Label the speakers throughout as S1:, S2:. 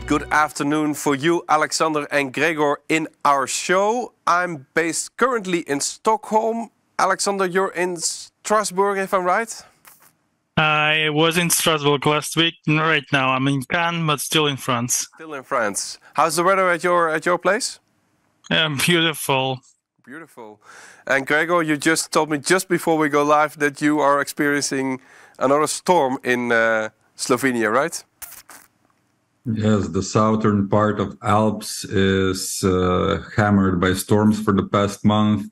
S1: Good afternoon for you, Aleksandr and Gregor, in our show. I'm based currently in Stockholm. Aleksandr, you're in Strasbourg, if I'm right?
S2: I was in Strasbourg last week. Right now I'm in Cannes, but still in France.
S1: Still in France. How's the weather at your place?
S2: Beautiful.
S1: Beautiful. And Gregor, you just told me just before we go live that you are experiencing another storm in Slovenia, right?
S3: Yes, the southern part of Alps is hammered by storms for the past month.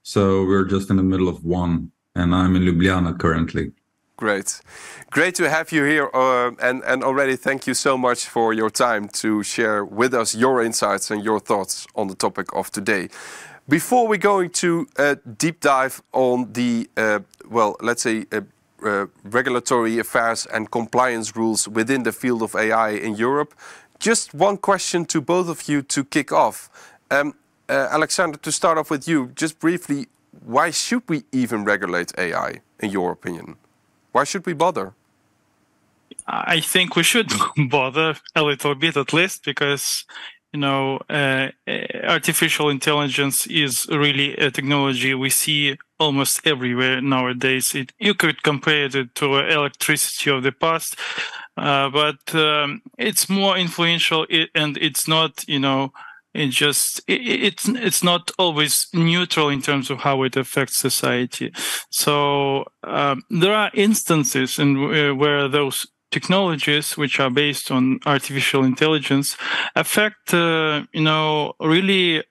S3: So we're just in the middle of one, and I'm in Ljubljana currently.
S1: Great. Great to have you here. And already thank you so much for your time to share with us your insights and your thoughts on the topic of today. Before we go into a deep dive on the, regulatory affairs and compliance rules within the field of AI in Europe, just one question to both of you to kick off. Aleksandr, to start off with you, just briefly, why should we even regulate AI, in your opinion? Why should we bother?
S2: I think we should bother a little bit at least, because artificial intelligence is really a technology we see almost everywhere nowadays. You could compare it to electricity of the past, but it's more influential, and it's not, it's not always neutral in terms of how it affects society. So there are instances where those technologies which are based on artificial intelligence affect, really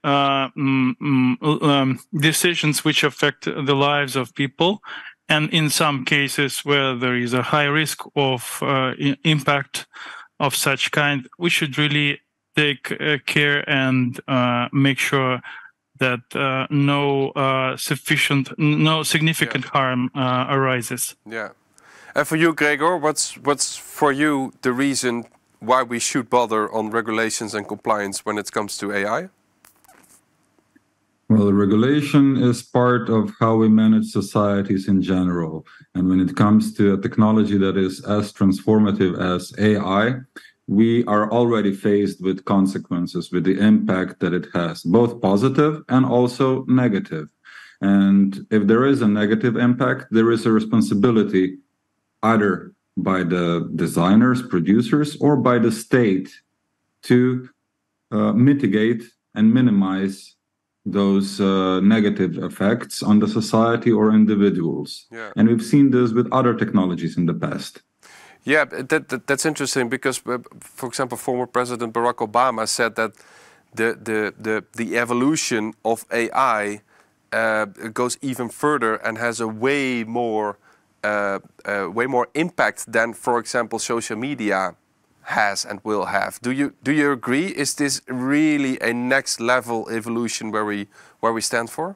S2: decisions which affect the lives of people. And in some cases where there is a high risk of impact of such kind, we should really take care and make sure that no significant harm arises.
S1: Yeah. And for you, Gregor, what's for you the reason why we should bother on regulations and compliance when it comes to AI?
S3: Well, regulation is part of how we manage societies in general. And when it comes to a technology that is as transformative as AI, we are already faced with consequences, with the impact that it has, both positive and also negative. And if there is a negative impact, there is a responsibility either by the designers, producers, or by the state to mitigate and minimize those negative effects on the society or individuals. Yeah. And we've seen this with other technologies in the past.
S1: Yeah, that's interesting because, for example, former President Barack Obama said that the evolution of AI goes even further and has a way more impact than, for example, social media has and will have. Do you agree? Is this really a next level evolution where we stand for?